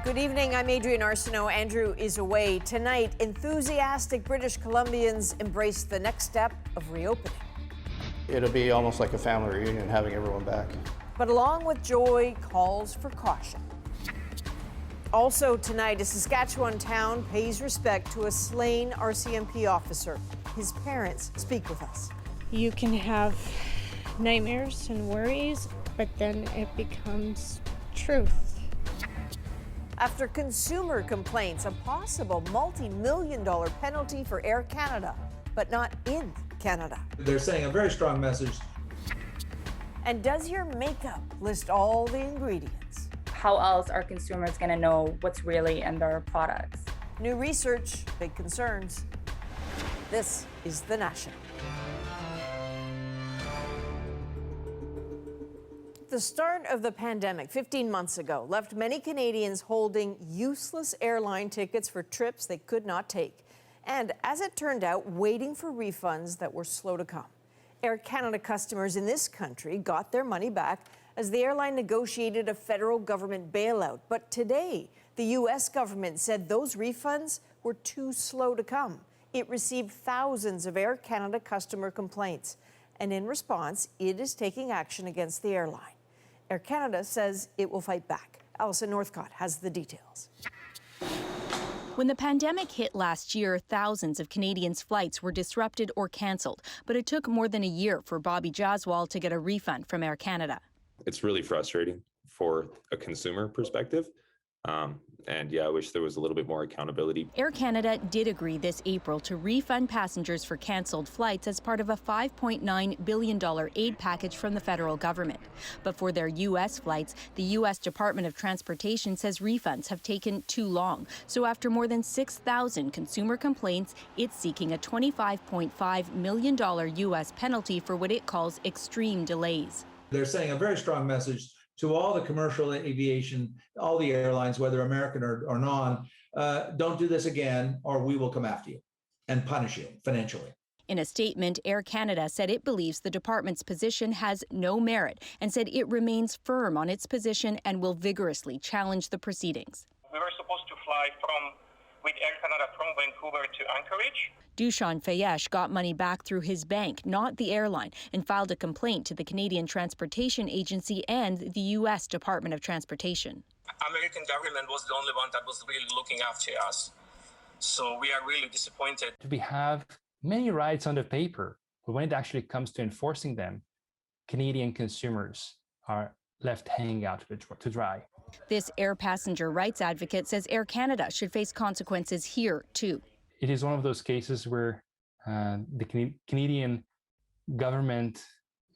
Good evening, I'm Adrienne Arsenault. Andrew is away. Tonight, enthusiastic British Columbians embrace the next step of reopening. It'll be almost like a family reunion, having everyone back. But along with joy, calls for caution. Also tonight, a Saskatchewan town pays respect to a slain RCMP officer. His parents speak with us. You can have nightmares and worries, but then it becomes truth. After consumer complaints, a possible multi-million-dollar penalty for Air Canada, but not in Canada. They're saying a very strong message. And does your makeup list all the ingredients? How else are consumers going to know what's really in their products? New research, big concerns. This is The National. The start of the pandemic 15 months ago left many Canadians holding useless airline tickets for trips they could not take. And as it turned out, waiting for refunds that were slow to come. Air Canada customers in this country got their money back as the airline negotiated a federal government bailout. But today, the U.S. government said those refunds were too slow to come. It received thousands of Air Canada customer complaints. And in response, it is taking action against the airline. Air Canada says it will fight back. Alison Northcott has the details. When the pandemic hit last year, thousands of Canadians' flights were disrupted or cancelled, but it took more than a year for Bobby Jaswal to get a refund from Air Canada. It's really frustrating for a consumer perspective. And I wish there was a little bit more accountability. Air Canada did agree this April to refund passengers for cancelled flights as part of a $5.9 billion aid package from the federal government. But for their U.S. flights, the U.S. Department of Transportation says refunds have taken too long. So after more than 6,000 consumer complaints, it's seeking a $25.5 million U.S. penalty for what it calls extreme delays. They're saying a very strong message to all the commercial aviation, all the airlines, whether American or non, don't do this again or we will come after you and punish you financially. In a statement, Air Canada said it believes the department's position has no merit and said it remains firm on its position and will vigorously challenge the proceedings. We were supposed to fly with Air Canada from Vancouver to Anchorage. Dushan Fayesh got money back through his bank, not the airline, and filed a complaint to the Canadian Transportation Agency and the U.S. Department of Transportation. American government was the only one that was really looking after us. So we are really disappointed. We have many rights on the paper, but when it actually comes to enforcing them, Canadian consumers are left hanging out to dry. This air passenger rights advocate says Air Canada should face consequences here, too. It is one of those cases where the Canadian government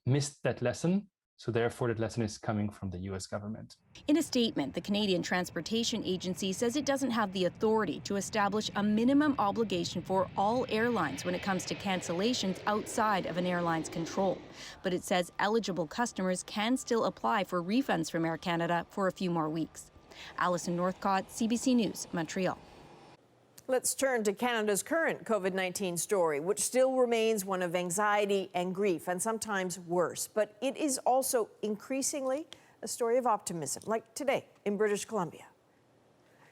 missed that lesson, so therefore that lesson is coming from the U.S. government. In a statement, the Canadian Transportation Agency says it doesn't have the authority to establish a minimum obligation for all airlines when it comes to cancellations outside of an airline's control. But it says eligible customers can still apply for refunds from Air Canada for a few more weeks. Alison Northcott, CBC News, Montreal. Let's turn to Canada's current COVID-19 story, which still remains one of anxiety and grief, and sometimes worse. But it is also increasingly a story of optimism, like today in British Columbia.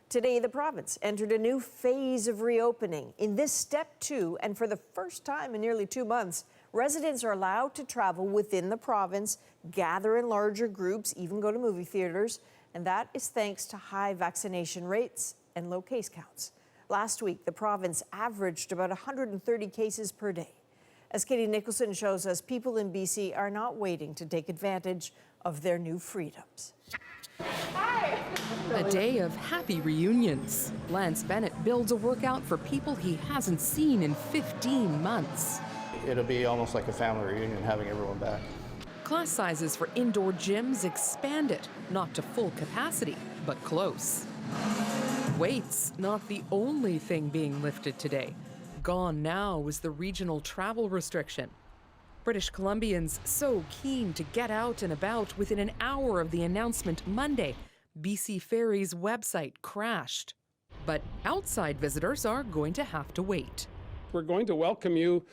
Today, the province entered a new phase of reopening. In this step 2, and for the first time in nearly 2 months, residents are allowed to travel within the province, gather in larger groups, even go to movie theaters, and that is thanks to high vaccination rates and low case counts. Last week, the province averaged about 130 cases per day. As Katie Nicholson shows us, people in BC are not waiting to take advantage of their new freedoms. Hi. A day of happy reunions. Lance Bennett builds a workout for people he hasn't seen in 15 months. It'll be almost like a family reunion, having everyone back. Class sizes for indoor gyms expanded, not to full capacity, but close. Weights, not the only thing being lifted today. Gone now is the regional travel restriction. British Columbians so keen to get out and about within an hour of the announcement Monday, BC Ferry's website crashed. But outside visitors are going to have to wait. We're going to welcome you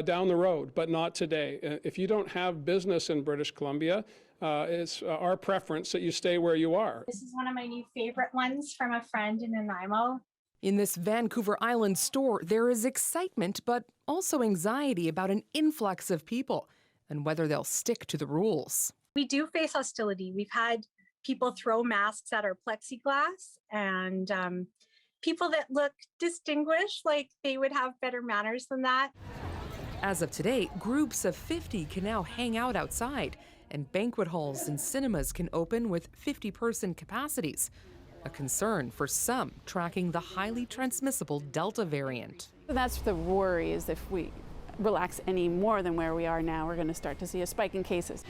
down the road, but not today. If you don't have business in British Columbia, it's our preference that you stay where you are. This is one of my new favorite ones from a friend in Nanaimo. In this Vancouver Island store, there is excitement, but also anxiety about an influx of people and whether they'll stick to the rules. We do face hostility. We've had people throw masks at our plexiglass, and people that look distinguished, like they would have better manners than that. As of today, groups of 50 can now hang out outside, and banquet halls and cinemas can open with 50-person capacities. A concern for some tracking the highly transmissible Delta variant. That's the worry, is if we relax any more than where we are now, we're going to start to see a spike in cases.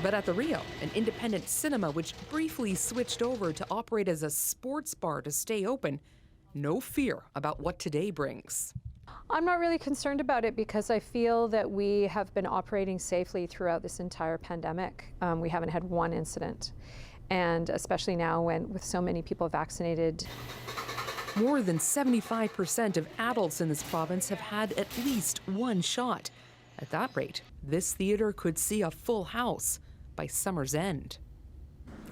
But at the Rio, an independent cinema which briefly switched over to operate as a sports bar to stay open, no fear about what today brings. I'm not really concerned about it because I feel that we have been operating safely throughout this entire pandemic. We haven't had one incident. And especially now with so many people vaccinated. More than 75% of adults in this province have had at least one shot. At that rate, this theater could see a full house by summer's end.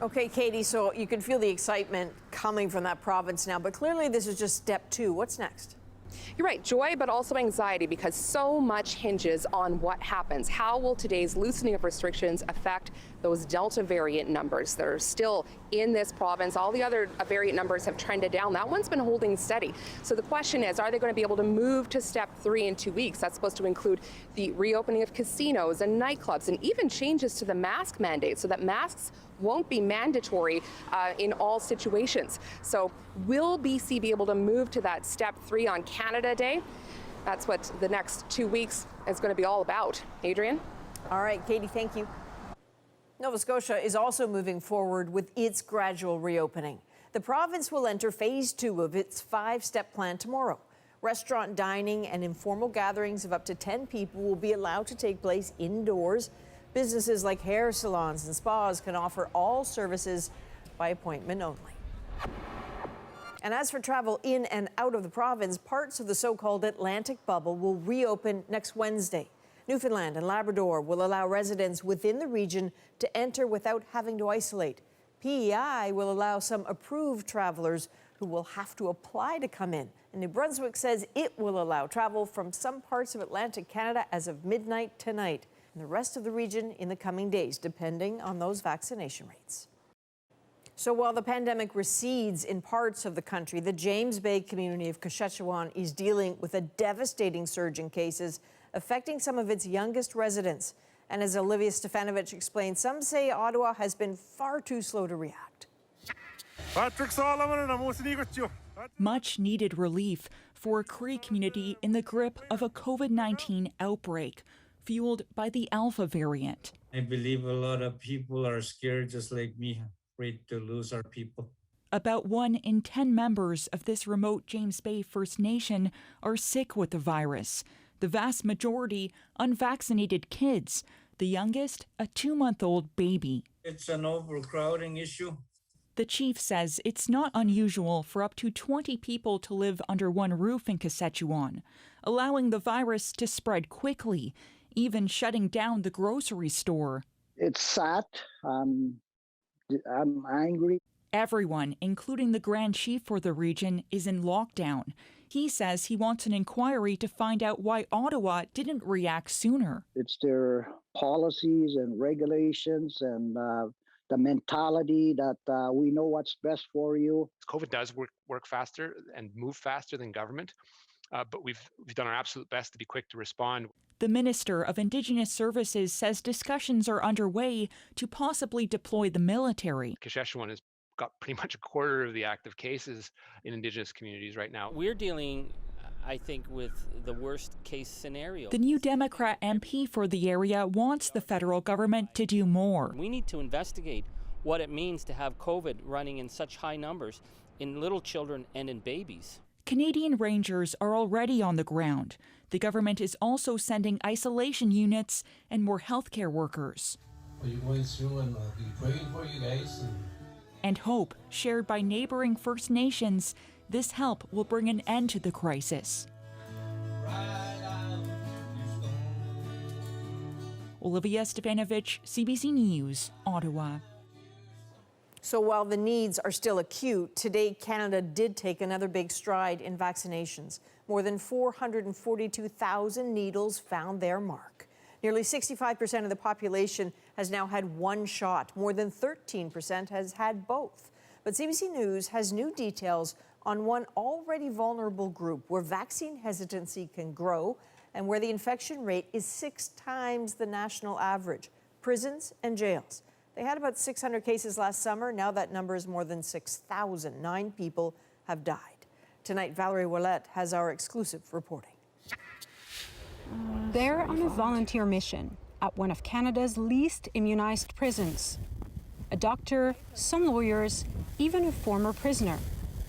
Okay, Katie, so you can feel the excitement coming from that province now, but clearly this is just step 2. What's next? You're right, joy, but also anxiety, because so much hinges on what happens. How will today's loosening of restrictions affect those Delta variant numbers that are still in this province? All the other variant numbers have trended down. That one's been holding steady. So the question is, are they going to be able to move to step 3 in 2 weeks? That's supposed to include the reopening of casinos and nightclubs, and even changes to the mask mandate so that masks won't be mandatory in all situations. So will BC be able to move to that step 3 on Canada Day? That's what the next 2 weeks is going to be all about. Adrian? All right, Katie, thank you. Nova Scotia is also moving forward with its gradual reopening. The province will enter phase 2 of its 5-step plan tomorrow. Restaurant dining and informal gatherings of up to 10 people will be allowed to take place indoors. Businesses like hair salons and spas can offer all services by appointment only. And as for travel in and out of the province, parts of the so-called Atlantic bubble will reopen next Wednesday. Newfoundland and Labrador will allow residents within the region to enter without having to isolate. PEI will allow some approved travelers who will have to apply to come in. And New Brunswick says it will allow travel from some parts of Atlantic Canada as of midnight tonight, and the rest of the region in the coming days, depending on those vaccination rates. So while the pandemic recedes in parts of the country, the James Bay community of Kashechewan is dealing with a devastating surge in cases affecting some of its youngest residents. And as Olivia Stefanovich explained, some say Ottawa has been far too slow to react. Much needed relief for a Cree community in the grip of a COVID-19 outbreak, fueled by the Alpha variant. I believe a lot of people are scared, just like me, afraid to lose our people. About 1 in 10 members of this remote James Bay First Nation are sick with the virus. The vast majority unvaccinated kids, the youngest a 2-month-old baby. It's an overcrowding issue. The chief says it's not unusual for up to 20 people to live under one roof in Kashechewan, allowing the virus to spread quickly, even shutting down the grocery store. It's sad. I'm angry. Everyone, including the Grand Chief for the region, is in lockdown. He says he wants an inquiry to find out why Ottawa didn't react sooner. It's their policies and regulations and the mentality that we know what's best for you. COVID does work faster and move faster than government, but we've done our absolute best to be quick to respond. The Minister of Indigenous Services says discussions are underway to possibly deploy the military. Kashechewan has got pretty much a quarter of the active cases in Indigenous communities right now. We're dealing, I think, with the worst case scenario. The new Democrat MP for the area wants the federal government to do more. We need to investigate what it means to have COVID running in such high numbers in little children and in babies. Canadian Rangers are already on the ground. The government is also sending isolation units and more healthcare workers. Are you going through, and I'll be praying for you guys. And hope, shared by neighboring First Nations, this help will bring an end to the crisis. Olivia Stepanovich, CBC News, Ottawa. So while the needs are still acute, today Canada did take another big stride in vaccinations. More than 442,000 needles found their mark. Nearly 65% of the population has now had one shot. More than 13% has had both. But CBC News has new details on one already vulnerable group where vaccine hesitancy can grow and where the infection rate is 6 times the national average: prisons and jails. They had about 600 cases last summer. Now that number is more than 6,000. 9 people have died. Tonight, Valerie Ouellette has our exclusive reporting. They're on a volunteer mission at one of Canada's least immunized prisons. A doctor, some lawyers, even a former prisoner,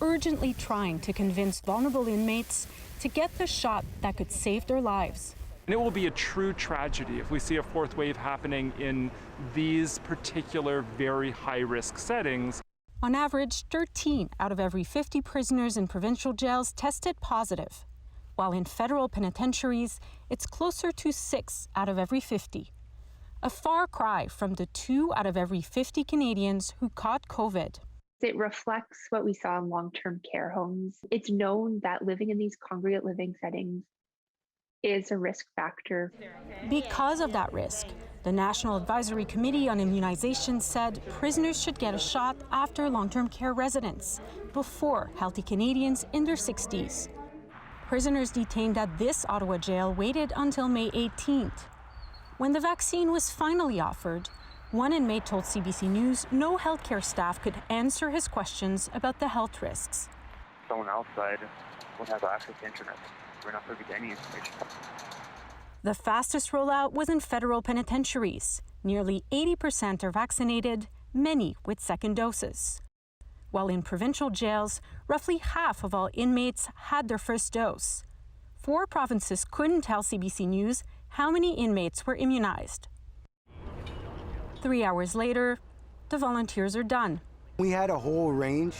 urgently trying to convince vulnerable inmates to get the shot that could save their lives. And it will be a true tragedy if we see a fourth wave happening in these particular very high-risk settings. On average, 13 out of every 50 prisoners in provincial jails tested positive, while in federal penitentiaries, it's closer to 6 out of every 50. A far cry from the 2 out of every 50 Canadians who caught COVID. It reflects what we saw in long-term care homes. It's known that living in these congregate living settings is a risk factor. Because of that risk, the National Advisory Committee on Immunization said prisoners should get a shot after long-term care residents, before healthy Canadians in their 60s. Prisoners detained at this Ottawa jail waited until May 18th. When the vaccine was finally offered, one inmate told CBC News no healthcare staff could answer his questions about the health risks. Someone outside would have access to internet. We're not privy to any information. The fastest rollout was in federal penitentiaries. Nearly 80% are vaccinated, many with second doses. While in provincial jails, roughly half of all inmates had their first dose. 4 provinces couldn't tell CBC News how many inmates were immunized. 3 hours later, the volunteers are done. We had a whole range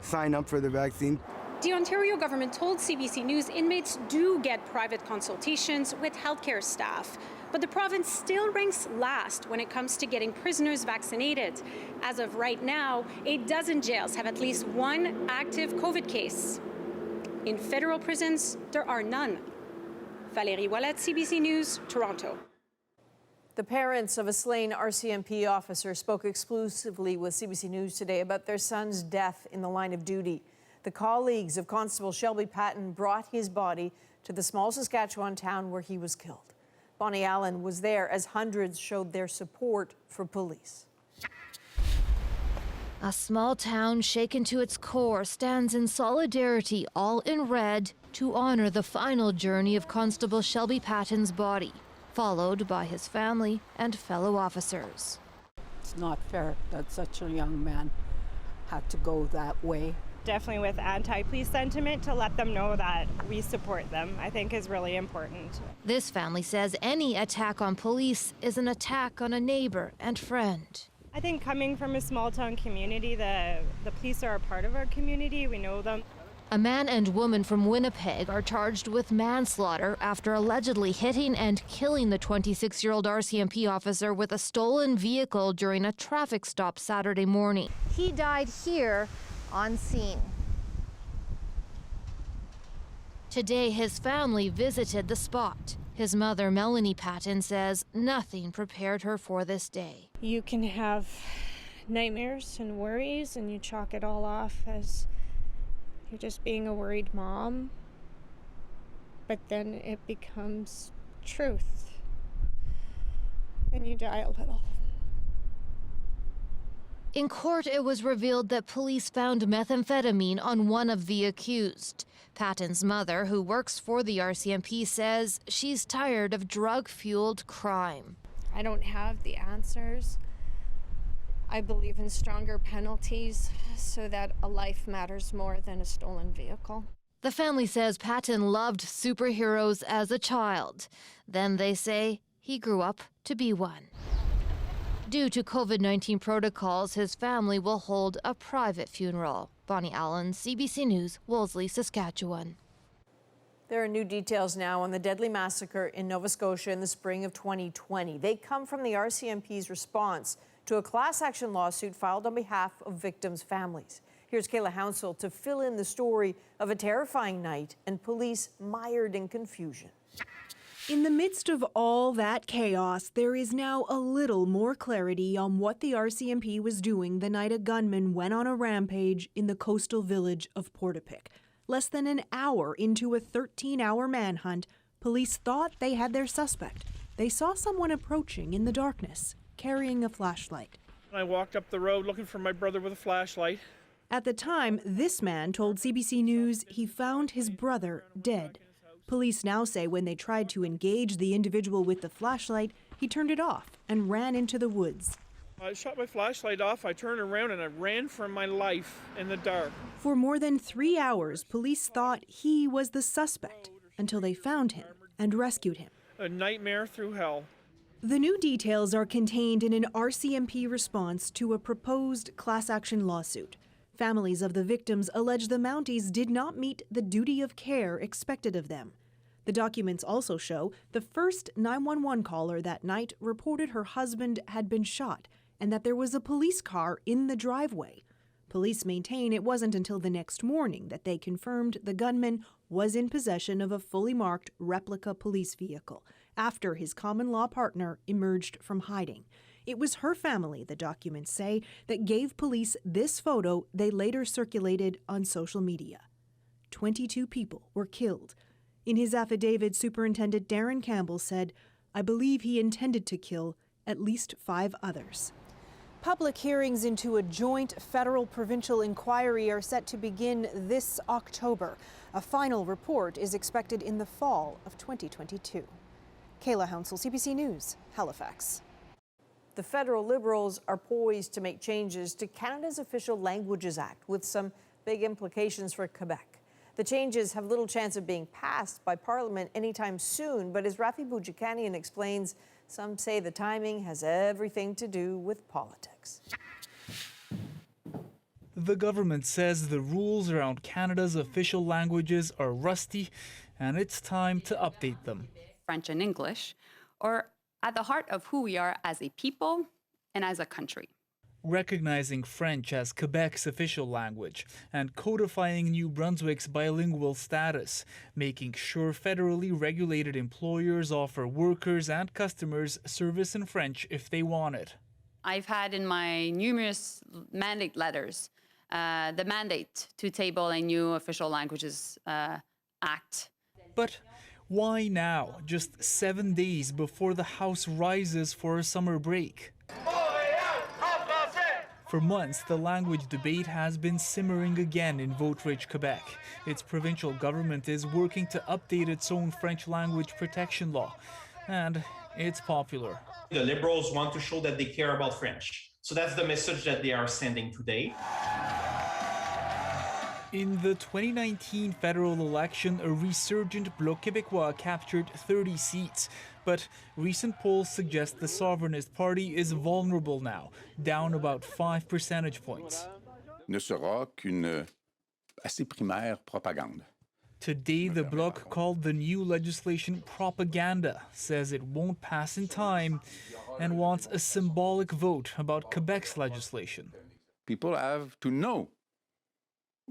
sign up for the vaccine. The Ontario government told CBC News inmates do get private consultations with healthcare staff, but the province still ranks last when it comes to getting prisoners vaccinated. As of right now, 12 jails have at least one active COVID case. In federal prisons, there are none. Valérie Ouellette, CBC News, Toronto. The parents of a slain RCMP officer spoke exclusively with CBC News today about their son's death in the line of duty. The colleagues of Constable Shelby Patton brought his body to the small Saskatchewan town where he was killed. Bonnie Allen was there as hundreds showed their support for police. A small town shaken to its core stands in solidarity, all in red, to honor the final journey of Constable Shelby Patton's body, followed by his family and fellow officers. It's not fair that such a young man had to go that way. Definitely with anti-police sentiment, to let them know that we support them, I think is really important. This family says any attack on police is an attack on a neighbor and friend. I think coming from a small town community, the police are a part of our community, we know them. A man and woman from Winnipeg are charged with manslaughter after allegedly hitting and killing the 26-year-old RCMP officer with a stolen vehicle during a traffic stop Saturday morning. He died here on scene. Today, his family visited the spot. His mother, Melanie Patton, says nothing prepared her for this day. You can have nightmares and worries, and you chalk it all off as you're just being a worried mom, but then it becomes truth, and you die a little. In court, it was revealed that police found methamphetamine on one of the accused. Patton's mother, who works for the RCMP, says she's tired of drug-fueled crime. I don't have the answers. I believe in stronger penalties so that a life matters more than a stolen vehicle. The family says Patton loved superheroes as a child. Then they say he grew up to be one. Due to COVID-19 protocols, his family will hold a private funeral. Bonnie Allen, CBC News, Wolseley, Saskatchewan. There are new details now on the deadly massacre in Nova Scotia in the spring of 2020. They come from the RCMP's response to a class action lawsuit filed on behalf of victims' families. Here's Kayla Hounsell to fill in the story of a terrifying night and police mired in confusion. In the midst of all that chaos, there is now a little more clarity on what the RCMP was doing the night a gunman went on a rampage in the coastal village of Portapique. Less than an hour into a 13-hour manhunt, police thought they had their suspect. They saw someone approaching in the darkness, carrying a flashlight. I walked up the road looking for my brother with a flashlight. At the time, this man told CBC News he found his brother dead. Police now say when they tried to engage the individual with the flashlight, he turned it off and ran into the woods. I shut my flashlight off, I turned around and I ran for my life in the dark. For more than 3 hours, police thought he was the suspect until they found him and rescued him. A nightmare through hell. The new details are contained in an RCMP response to a proposed class action lawsuit. Families of the victims allege the Mounties did not meet the duty of care expected of them. The documents also show the first 911 caller that night reported her husband had been shot and that there was a police car in the driveway. Police maintain it wasn't until the next morning that they confirmed the gunman was in possession of a fully marked replica police vehicle after his common-law partner emerged from hiding. It was her family, the documents say, that gave police this photo they later circulated on social media. 22 people were killed. In his affidavit, Superintendent Darren Campbell said, "I believe he intended to kill at least 5 others." Public hearings into a joint federal-provincial inquiry are set to begin this October. A final report is expected in the fall of 2022. Kayla Hounsell, CBC News, Halifax. The federal Liberals are poised to make changes to Canada's Official Languages Act with some big implications for Quebec. The changes have little chance of being passed by Parliament anytime soon, but as Rafi Boudjikanian explains, some say the timing has everything to do with politics. The government says the rules around Canada's official languages are rusty and it's time to update them. French and English are at the heart of who we are as a people and as a country. Recognizing French as Quebec's official language and codifying New Brunswick's bilingual status, making sure federally regulated employers offer workers and customers service in French if they want it. I've had in my numerous mandate letters the mandate to table a new official languages act. But why now, just 7 days before the House rises for a summer break? For months, the language debate has been simmering again in vote-rich Quebec. Its provincial government is working to update its own French language protection law, and it's popular. The Liberals want to show that they care about French. So that's the message that they are sending today. In the 2019 federal election, a resurgent Bloc Québécois captured 30 seats. But recent polls suggest the Sovereignist Party is vulnerable now, down about 5 percentage points. Ne sera qu'une assez primaire propagande. Today, the Bloc called the new legislation propaganda, says it won't pass in time, and wants a symbolic vote about Quebec's legislation. People have to know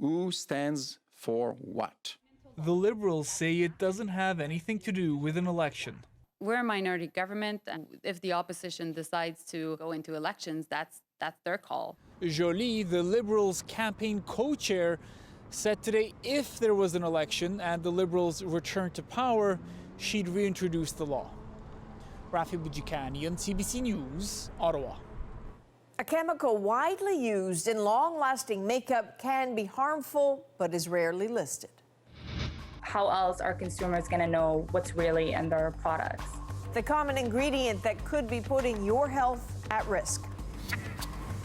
who stands for what. The Liberals say it doesn't have anything to do with an election. We're a minority government, and if the opposition decides to go into elections, that's their call. Jolie, the Liberals' campaign co-chair, said today if there was an election and the Liberals returned to power, she'd reintroduce the law. Rafi Boudjikanian, CBC News, Ottawa. A chemical widely used in long-lasting makeup can be harmful, but is rarely listed. How else are consumers going to know what's really in their products? The common ingredient that could be putting your health at risk.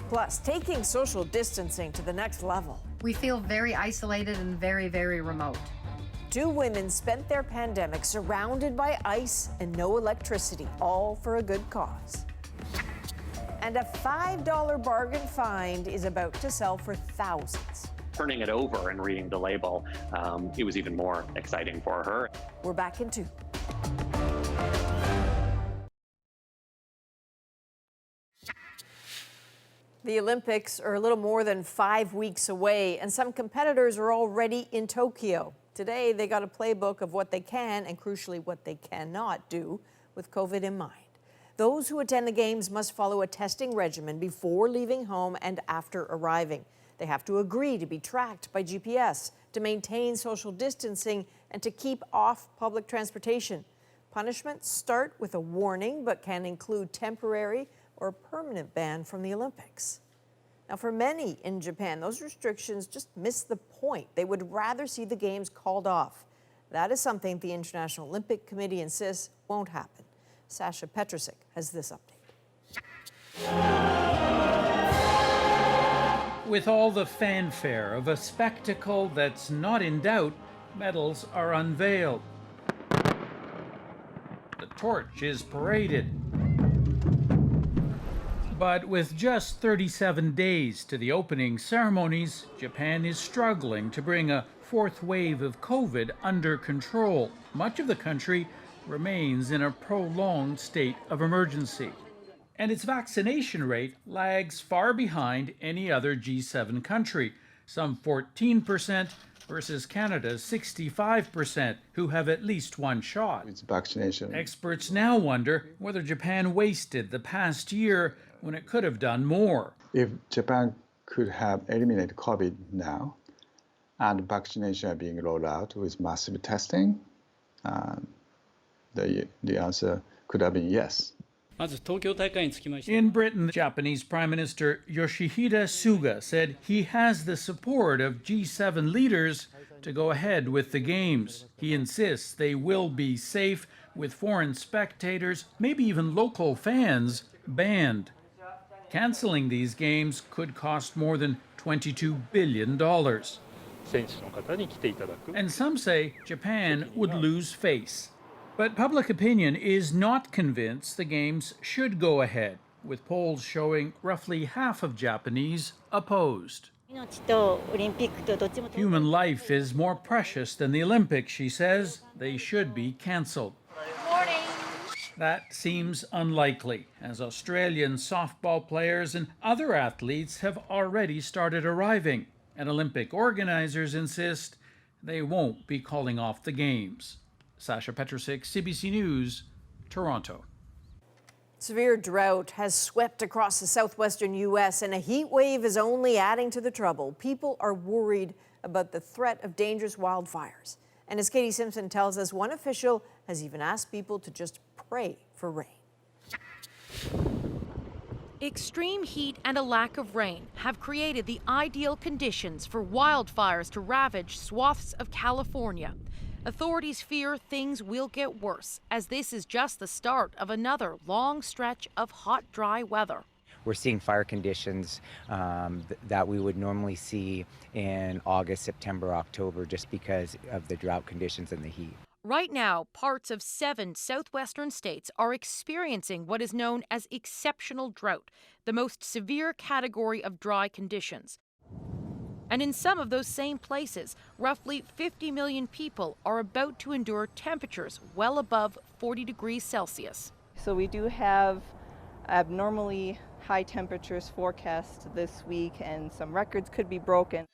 Plus, taking social distancing to the next level. We feel very isolated and very, very remote. 2 women spent their pandemic surrounded by ice and no electricity, all for a good cause. And a $5 bargain find is about to sell for thousands. turning it over and reading the label, it was even more exciting for her. We're back in 2. The Olympics are a little more than 5 weeks away, and some competitors are already in Tokyo. Today, they got a playbook of what they can and, crucially, what they cannot do with COVID in mind. Those who attend the Games must follow a testing regimen before leaving home and after arriving. They have to agree to be tracked by GPS, to maintain social distancing, and to keep off public transportation. Punishments start with a warning, but can include temporary or a permanent ban from the Olympics. Now, for many in Japan, those restrictions just miss the point. They would rather see the Games called off. That is something the International Olympic Committee insists won't happen. Sasha Petrusik has this update. With all the fanfare of a spectacle that's not in doubt, medals are unveiled. The torch is paraded. But with just 37 days to the opening ceremonies, Japan is struggling to bring a fourth wave of COVID under control. Much of the country remains in a prolonged state of emergency. And its vaccination rate lags far behind any other G7 country, some 14% versus Canada's 65%, who have at least one shot. It's vaccination. Experts now wonder whether Japan wasted the past year when it could have done more. If Japan could have eliminated COVID now, and vaccination are being rolled out with massive testing, the answer could have been yes. In Britain, Japanese Prime Minister Yoshihide Suga said he has the support of G7 leaders to go ahead with the Games. He insists they will be safe, with foreign spectators, maybe even local fans, banned. Canceling these Games could cost more than $22 billion. And some say Japan would lose face. But public opinion is not convinced the Games should go ahead, with polls showing roughly half of Japanese opposed. Human life is more precious than the Olympics, she says. They should be cancelled. That seems unlikely, as Australian softball players and other athletes have already started arriving, and Olympic organizers insist they won't be calling off the Games. Sasha Petrusik, CBC News, Toronto. Severe drought has swept across the southwestern U.S., and a heat wave is only adding to the trouble. People are worried about the threat of dangerous wildfires. And as Katie Simpson tells us, one official has even asked people to just pray for rain. Extreme heat and a lack of rain have created the ideal conditions for wildfires to ravage swaths of California. Authorities fear things will get worse, as this is just the start of another long stretch of hot, dry weather. We're seeing fire conditions that we would normally see in August, September, October, just because of the drought conditions and the heat. Right now, parts of 7 southwestern states are experiencing what is known as exceptional drought, the most severe category of dry conditions. And in some of those same places, roughly 50 million people are about to endure temperatures well above 40 degrees Celsius. So we do have abnormally high temperatures forecast this week, and some records could be broken.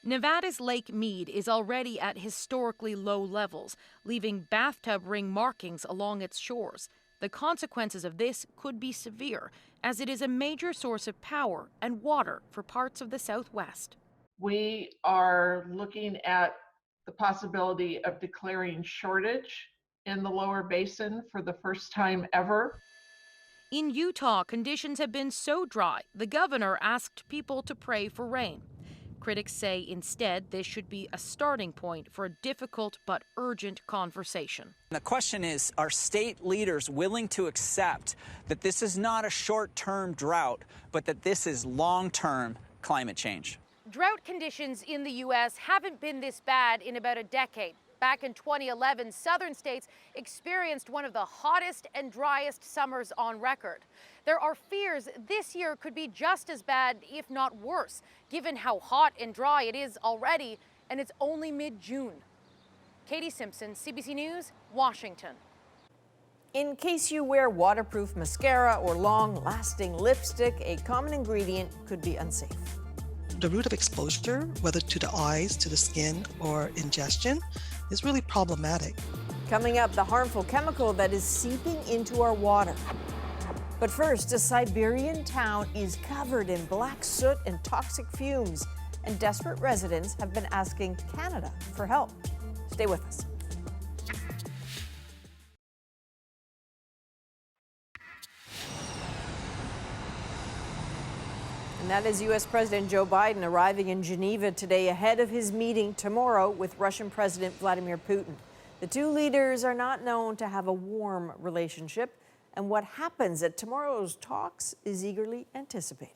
Nevada's Lake Mead is already at historically low levels, leaving bathtub ring markings along its shores. The consequences of this could be severe, as it is a major source of power and water for parts of the Southwest. We are looking at the possibility of declaring shortage in the lower basin for the first time ever. In Utah, conditions have been so dry, the governor asked people to pray for rain. Critics say instead this should be a starting point for a difficult but urgent conversation. The question is, are state leaders willing to accept that this is not a short-term drought, but that this is long-term climate change? Drought conditions in the U.S. haven't been this bad in about a decade. Back in 2011, southern states experienced one of the hottest and driest summers on record. There are fears this year could be just as bad, if not worse, given how hot and dry it is already, and it's only mid-June. Katie Simpson, CBC News, Washington. In case you wear waterproof mascara or long-lasting lipstick, a common ingredient could be unsafe. The route of exposure, whether to the eyes, to the skin, or ingestion, is really problematic. Coming up, the harmful chemical that is seeping into our water. But first, a Siberian town is covered in black soot and toxic fumes, and desperate residents have been asking Canada for help. Stay with us. And that is U.S. President Joe Biden arriving in Geneva today ahead of his meeting tomorrow with Russian President Vladimir Putin. The two leaders are not known to have a warm relationship, and what happens at tomorrow's talks is eagerly anticipated.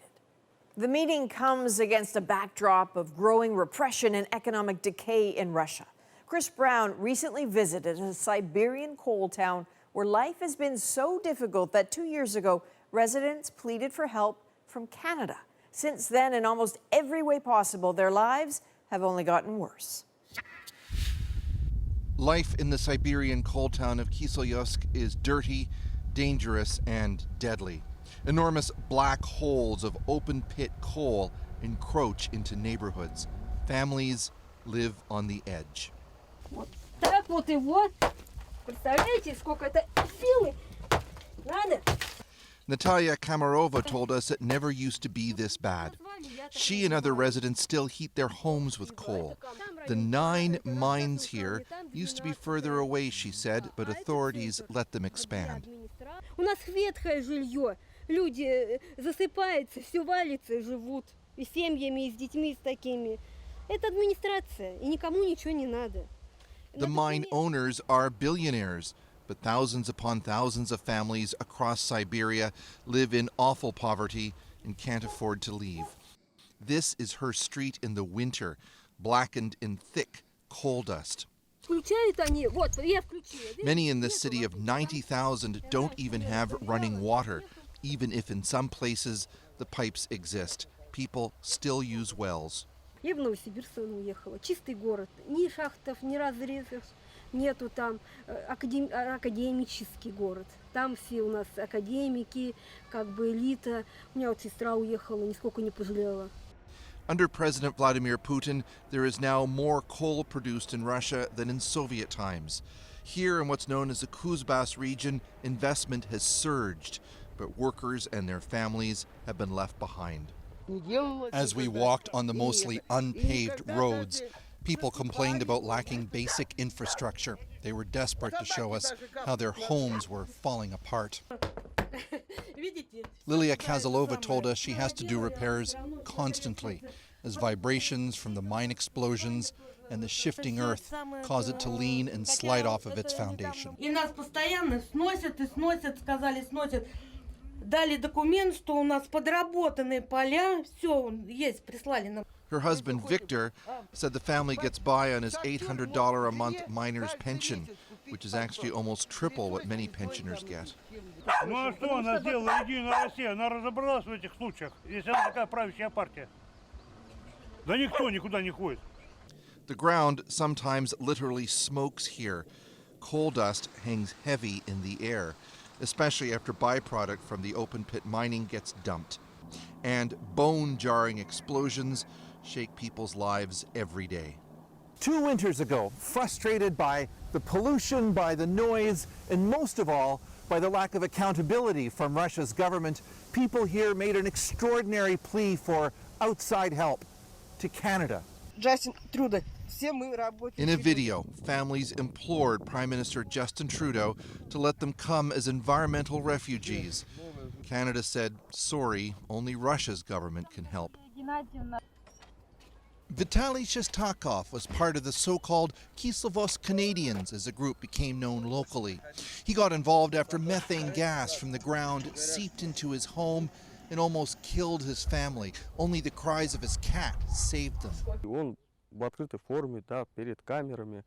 The meeting comes against a backdrop of growing repression and economic decay in Russia. Chris Brown recently visited a Siberian coal town where life has been so difficult that 2 years ago, residents pleaded for help from Canada. Since then, in almost every way possible, their lives have only gotten worse. Life in the Siberian coal town of Kiselyovsk is dirty, dangerous, and deadly. Enormous black holes of open-pit coal encroach into neighborhoods. Families live on the edge. Natalia Kamarova told us it never used to be this bad. She and other residents still heat their homes with coal. The 9 mines here used to be further away, she said, but authorities let them expand. Люди засыпаются, все валится, живут и семьями, и с детьми, с такими. Это администрация, и никому ничего не надо. The mine owners are billionaires, but thousands upon thousands of families across Siberia live in awful poverty and can't afford to leave. This is her street in the winter, blackened in thick coal dust. Many in this city of 90,000 don't even have running water, even if in some places the pipes exist. People still use wells. Я в Новосибирск уехала. Чистый город. Ни шахтов, ни разрезов нету там. Академический город. Там все у нас академики, как бы элита. У меня вот сестра уехала, нисколько не пожалела. Under President Vladimir Putin, there is now more coal produced in Russia than in Soviet times. Here in what's known as the Kuzbass region, investment has surged, but workers and their families have been left behind. As we walked on the mostly unpaved roads, people complained about lacking basic infrastructure. They were desperate to show us how their homes were falling apart. Lilia Kazalova told us she has to do repairs constantly as vibrations from the mine explosions and the shifting earth cause it to lean and slide off of its foundation. Дали документ, что у нас подработанные поля, все есть, прислали нам. Her husband, Victor, said the family gets by on his $800 a month miner's pension, which is actually almost triple what many pensioners get. Ну а что она сделала, Единая Россия? Она разобралась в этих случаях, если она такая правящая партия. Да никто никуда не ходит. The ground sometimes literally smokes here. Coal dust hangs heavy in the air, especially after byproduct from the open pit mining gets dumped. And bone-jarring explosions shake people's lives every day. 2 winters ago, frustrated by the pollution, by the noise, and most of all, by the lack of accountability from Russia's government, people here made an extraordinary plea for outside help to Canada. In a video, families implored Prime Minister Justin Trudeau to let them come as environmental refugees. Canada said, sorry, only Russia's government can help. Vitaly Shestakov was part of the so-called Kiselyovsk Canadians, as the group became known locally. He got involved after methane gas from the ground seeped into his home and almost killed his family. Only the cries of his cat saved them. В открытой форме, да, перед камерами,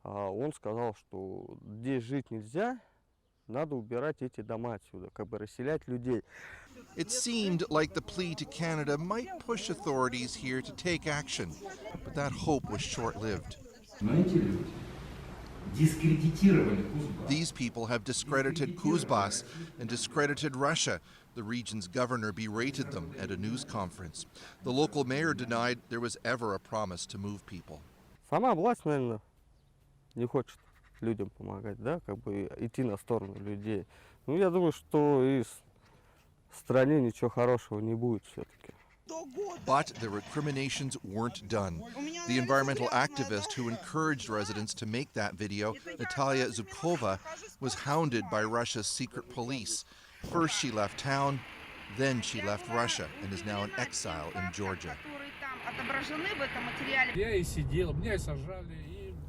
Он сказал, что здесь жить нельзя, надо убирать эти дома отсюда, как бы расселять людей. It seemed like the plea to Canada might push authorities here to take action, but that hope was short-lived. These people have discredited Kuzbas and discredited Russia. The region's governor berated them at a news conference. The local mayor denied there was ever a promise to move people. Сама власть, наверное, не хочет людям помогать, да, как бы идти на сторону людей. Ну, я думаю, что и в стране ничего хорошего не будет все-таки. But the recriminations weren't done. The environmental activist who encouraged residents to make that video, Natalia Zubkova, was hounded by Russia's secret police. First she left town, then she left Russia and is now in exile in Georgia.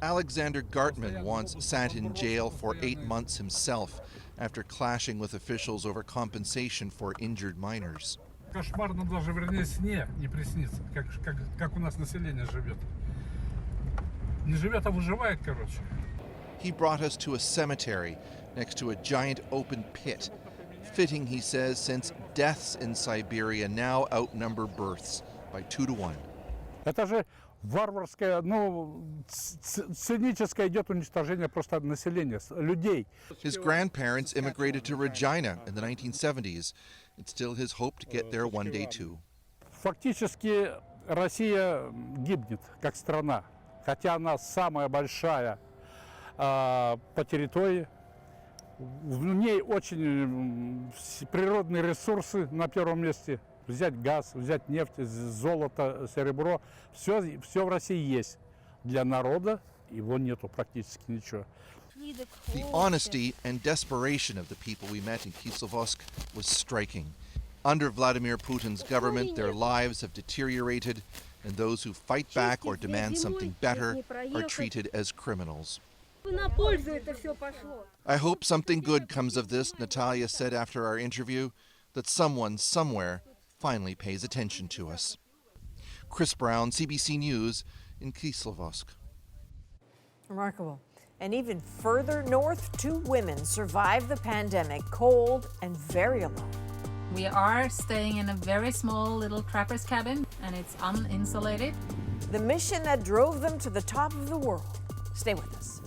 Alexander Gartman once sat in jail for 8 months himself after clashing with officials over compensation for injured miners. Кошмар нам даже, вернее, сне не приснится, как у нас население живет. Не живет, а выживает, короче. He brought us to a cemetery next to a giant open pit. Fitting, he says, since deaths in Siberia now outnumber births by 2 to 1. Это же варварское, ну, циническое идет уничтожение просто населения, людей. His grandparents immigrated to Regina in the 1970s. It's still his hope to get there one day too. Фактически Россия гибнет как страна, хотя она самая большая по территории. В ней очень природные ресурсы на первом месте. Взять газ, взять нефть, золото, серебро. Все в России есть. Для народа его нету практически ничего. The honesty and desperation of the people we met in Kiselyovsk was striking. Under Vladimir Putin's government, their lives have deteriorated, and those who fight back or demand something better are treated as criminals. I hope something good comes of this, Natalia said after our interview, that someone somewhere finally pays attention to us. Chris Brown, CBC News in Kiselyovsk. Remarkable. And even further north, 2 women survived the pandemic, cold and very alone. We are staying in a very small little trapper's cabin, and it's uninsulated. The mission that drove them to the top of the world. Stay with us.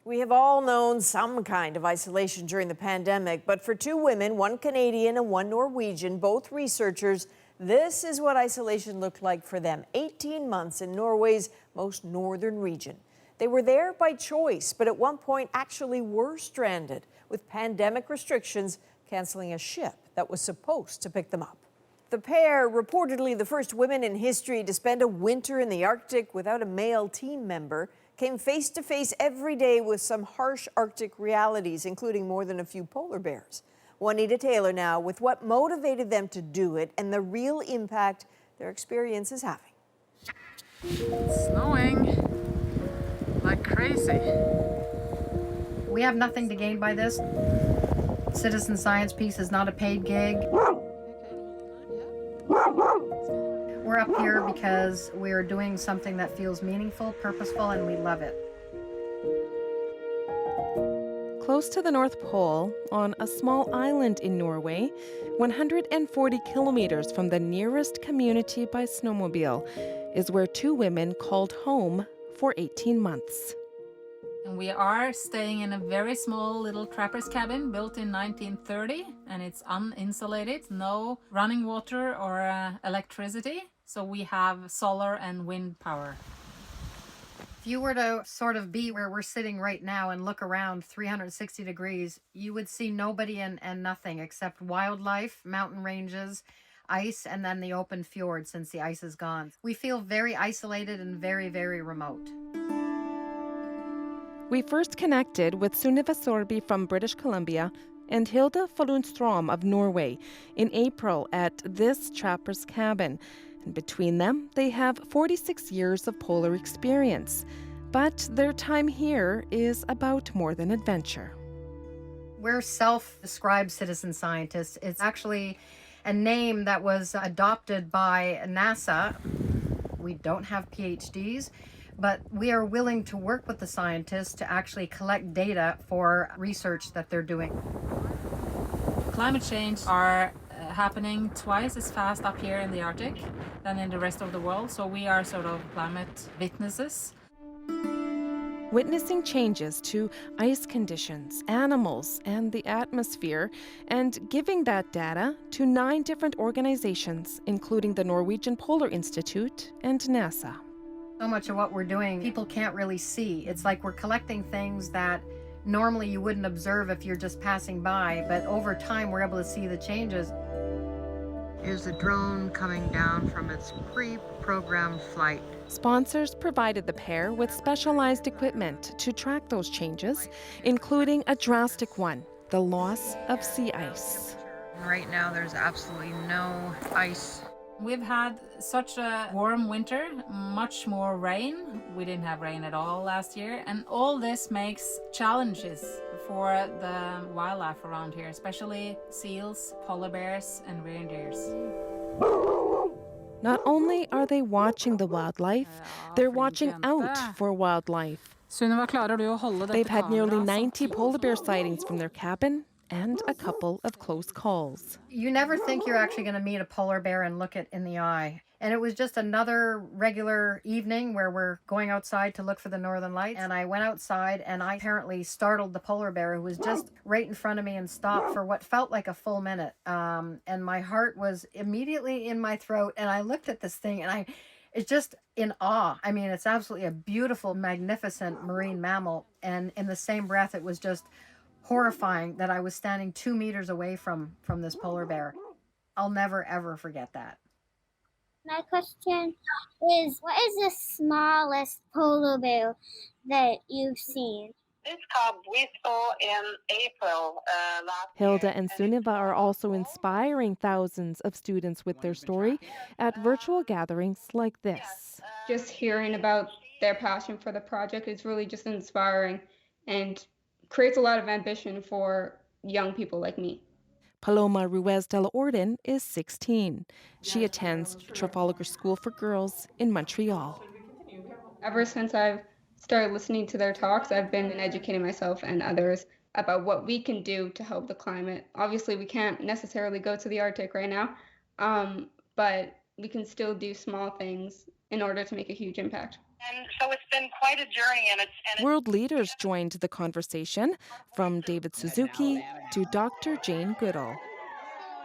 We have all known some kind of isolation during the pandemic, but for 2 women, 1 Canadian and 1 Norwegian, both researchers, this is what isolation looked like for them. 18 months in Norway's most northern region. They were there by choice, but at one point actually were stranded, with pandemic restrictions canceling a ship that was supposed to pick them up. The pair, reportedly the first women in history to spend a winter in the Arctic without a male team member, came face to face every day with some harsh Arctic realities, including more than a few polar bears. Juanita Taylor now with what motivated them to do it and the real impact their experience is having. It's snowing like crazy. We have nothing to gain by this. Citizen science piece is not a paid gig. We're up here because we're doing something that feels meaningful, purposeful, and we love it. Close to the North Pole, on a small island in Norway, 140 kilometers from the nearest community by snowmobile, is where 2 women called home for 18 months. And we are staying in a very small little trapper's cabin built in 1930, and it's uninsulated, no running water or electricity, so we have solar and wind power. If you were to sort of be where we're sitting right now and look around 360 degrees, you would see nobody and nothing except wildlife, mountain ranges, ice, and then the open fjord since the ice is gone. We feel very isolated and very, very remote. We first connected with Sunniva Sorby from British Columbia and Hilda Falunstrom of Norway in April at this trapper's cabin. And between them, they have 46 years of polar experience. But their time here is about more than adventure. We're self-described citizen scientists. It's actually a name that was adopted by NASA. We don't have PhDs, but we are willing to work with the scientists to actually collect data for research that they're doing. Climate change are happening twice as fast up here in the Arctic than in the rest of the world, so we are sort of climate witnesses. Witnessing changes to ice conditions, animals, and the atmosphere, and giving that data to 9 different organizations, including the Norwegian Polar Institute and NASA. So much of what we're doing, people can't really see. It's like we're collecting things that normally you wouldn't observe if you're just passing by, but over time we're able to see the changes. Here's a drone coming down from its pre-programmed flight. Sponsors provided the pair with specialized equipment to track those changes, including a drastic one, the loss of sea ice. Right now there's absolutely no ice. We've had such a warm winter, much more rain. We didn't have rain at all last year, and all this makes challenges for the wildlife around here, especially seals, polar bears, and reindeers. Not only are they watching the wildlife, they're watching out for wildlife. They've had nearly 90 polar bear sightings from their cabin and a couple of close calls. You never think you're actually going to meet a polar bear and look it in the eye. And it was just another regular evening where we're going outside to look for the northern lights. And I went outside and I apparently startled the polar bear, who was just right in front of me and stopped for what felt like a full minute. And my heart was immediately in my throat. And I looked at this thing and it's just in awe. I mean, it's absolutely a beautiful, magnificent marine mammal. And in the same breath, it was just horrifying that I was standing 2 meters away from this polar bear. I'll never, ever forget that. My question is, what is the smallest polar bear that you've seen? This cub we saw in April last Hilda and Sunniva are also inspiring thousands of students with their story at virtual gatherings like this. Just hearing about their passion for the project is really just inspiring and creates a lot of ambition for young people like me. Paloma Ruiz de la Orden is 16. She attends Trafalgar School for Girls in Montreal. Ever since I've started listening to their talks, I've been educating myself and others about what we can do to help the climate. Obviously, we can't necessarily go to the Arctic right now, but we can still do small things in order to make a huge impact. And so it's been quite a journey. And World leaders joined the conversation, from David Suzuki to Dr. Jane Goodall.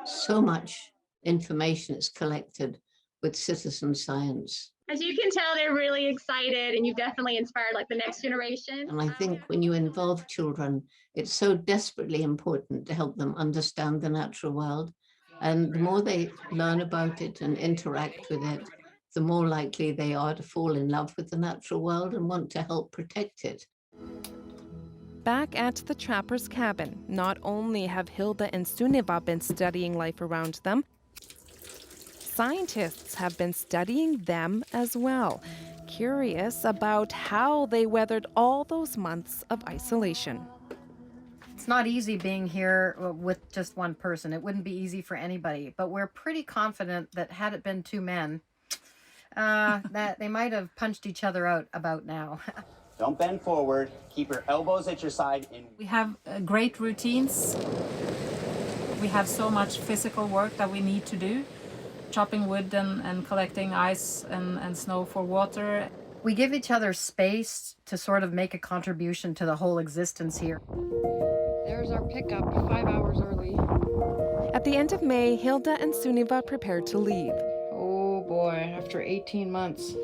So much information is collected with citizen science. As you can tell, they're really excited, and you've definitely inspired the next generation. And I think when you involve children, it's so desperately important to help them understand the natural world. And the more they learn about it and interact with it, the more likely they are to fall in love with the natural world and want to help protect it. Back at the trapper's cabin, not only have Hilda and Sunniva been studying life around them, scientists have been studying them as well, curious about how they weathered all those months of isolation. It's not easy being here with just one person. It wouldn't be easy for anybody, but we're pretty confident that had it been 2 men, that they might have punched each other out about now. Don't bend forward. Keep your elbows at your side. We have great routines. We have so much physical work that we need to do. Chopping wood and collecting ice and snow for water. We give each other space to sort of make a contribution to the whole existence here. There's our pickup, 5 hours early. At the end of May, Hilda and Sunniva prepared to leave. Oh boy, after 18 months,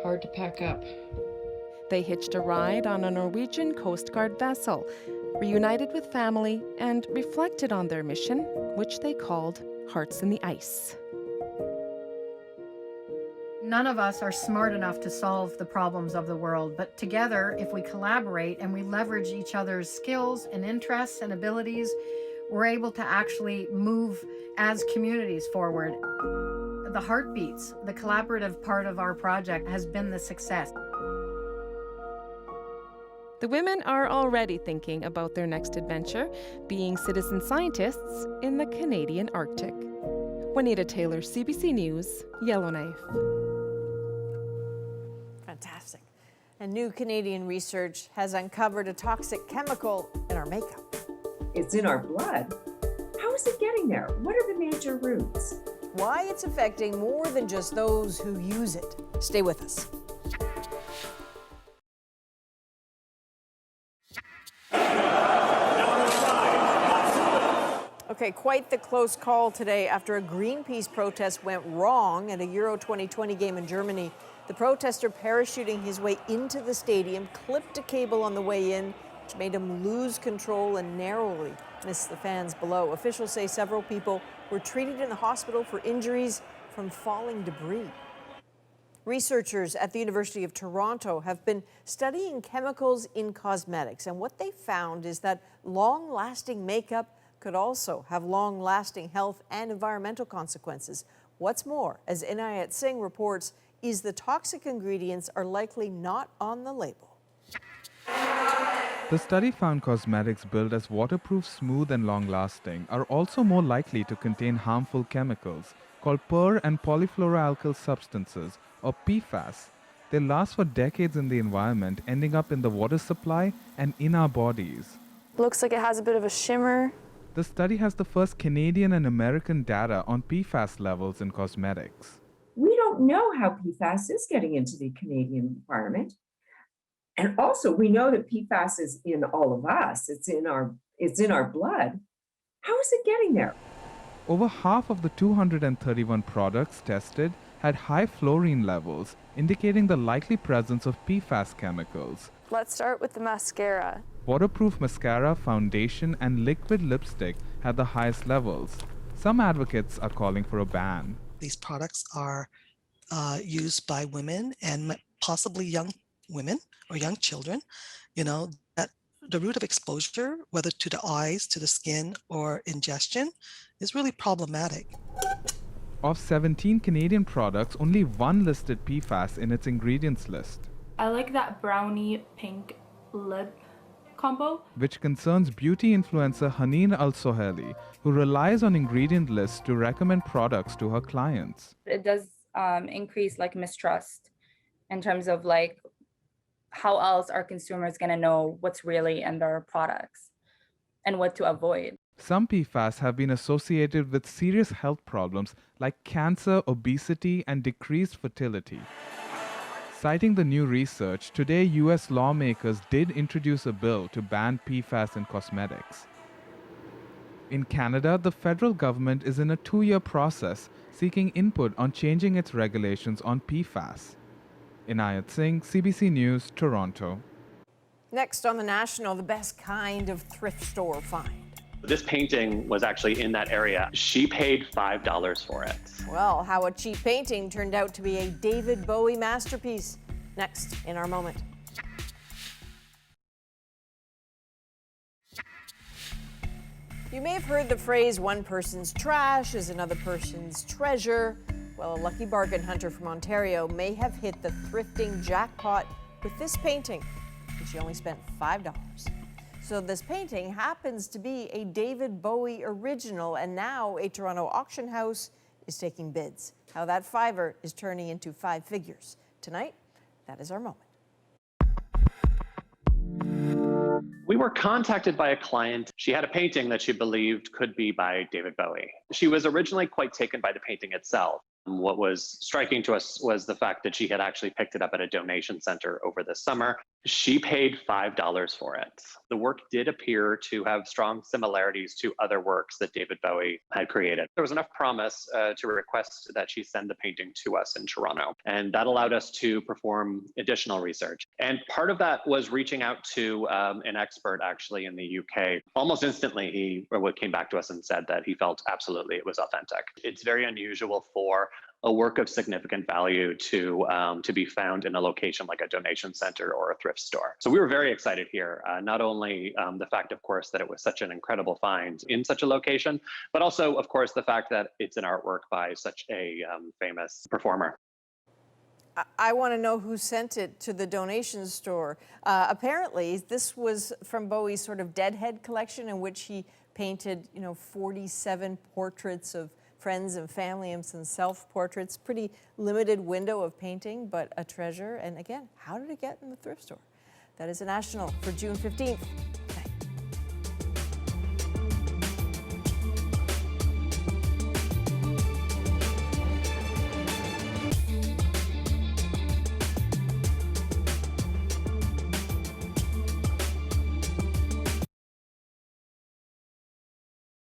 hard to pack up. They hitched a ride on a Norwegian Coast Guard vessel, reunited with family, and reflected on their mission, which they called Hearts in the Ice. None of us are smart enough to solve the problems of the world, but together, if we collaborate and we leverage each other's skills and interests and abilities, we're able to actually move as communities forward. The heartbeats, the collaborative part of our project, has been the success. The women are already thinking about their next adventure, being citizen scientists in the Canadian Arctic. Juanita Taylor, CBC News, Yellowknife. Fantastic. And new Canadian research has uncovered a toxic chemical in our makeup. It's in our blood. How is it getting there? What are the major routes? Why it's affecting more than just those who use it. Stay with us. Okay, quite the close call today after a Greenpeace protest went wrong at a Euro 2020 game in Germany. The protester parachuting his way into the stadium clipped a cable on the way in, which made him lose control and narrowly miss the fans below. Officials say several people were treated in the hospital for injuries from falling debris. Researchers at the University of Toronto have been studying chemicals in cosmetics, and what they found is that long-lasting makeup could also have long-lasting health and environmental consequences. What's more, as Inayat Singh reports, is the toxic ingredients are likely not on the label. The study found cosmetics billed as waterproof, smooth and long-lasting are also more likely to contain harmful chemicals called per- and polyfluoroalkyl substances, or PFAS. They last for decades in the environment, ending up in the water supply and in our bodies. Looks like it has a bit of a shimmer. The study has the first Canadian and American data on PFAS levels in cosmetics. We don't know how PFAS is getting into the Canadian environment. And also, we know that PFAS is in all of us. It's in our blood. How is it getting there? Over half of the 231 products tested had high fluorine levels, indicating the likely presence of PFAS chemicals. Let's start with the mascara. Waterproof mascara, foundation, and liquid lipstick had the highest levels. Some advocates are calling for a ban. These products are used by women and possibly young women or young children. You know, that the route of exposure, whether to the eyes, to the skin, or ingestion, is really problematic. Of 17 Canadian products, only one listed PFAS in its ingredients list. I like that brownie pink lip combo, which concerns beauty influencer Haneen Al-Soheli, who relies on ingredient lists to recommend products to her clients. It does increase mistrust in terms of how else are consumers going to know what's really in their products and what to avoid. Some PFAS have been associated with serious health problems like cancer, obesity, and decreased fertility. Citing the new research, today U.S. lawmakers did introduce a bill to ban PFAS in cosmetics. In Canada, the federal government is in a 2-year process seeking input on changing its regulations on PFAS. Inayat Singh, CBC News, Toronto. Next on The National, the best kind of thrift store find. This painting was actually in that area. She paid $5 for it. Well, how a cheap painting turned out to be a David Bowie masterpiece. Next in our moment. You may have heard the phrase, one person's trash is another person's treasure. Well, a lucky bargain hunter from Ontario may have hit the thrifting jackpot with this painting, and she only spent $5. So this painting happens to be a David Bowie original, and now a Toronto auction house is taking bids. How that $5 is turning into 5 figures. Tonight, that is our moment. We were contacted by a client. She had a painting that she believed could be by David Bowie. She was originally quite taken by the painting itself. What was striking to us was the fact that she had actually picked it up at a donation center over the summer. She paid $5 for it. The work did appear to have strong similarities to other works that David Bowie had created. There was enough promise to request that she send the painting to us in Toronto, and that allowed us to perform additional research. And part of that was reaching out to an expert actually in the UK. Almost instantly, he came back to us and said that he felt absolutely it was authentic. It's very unusual for a work of significant value to be found in a location like a donation center or a thrift store. So we were very excited here, not only the fact, of course, that it was such an incredible find in such a location, but also, of course, the fact that it's an artwork by such a famous performer. I want to know who sent it to the donation store. Apparently, this was from Bowie's sort of deadhead collection in which he painted, 47 portraits of friends and family and some self-portraits. Pretty limited window of painting, but a treasure. And again, how did it get in the thrift store? That is a national for June 15th.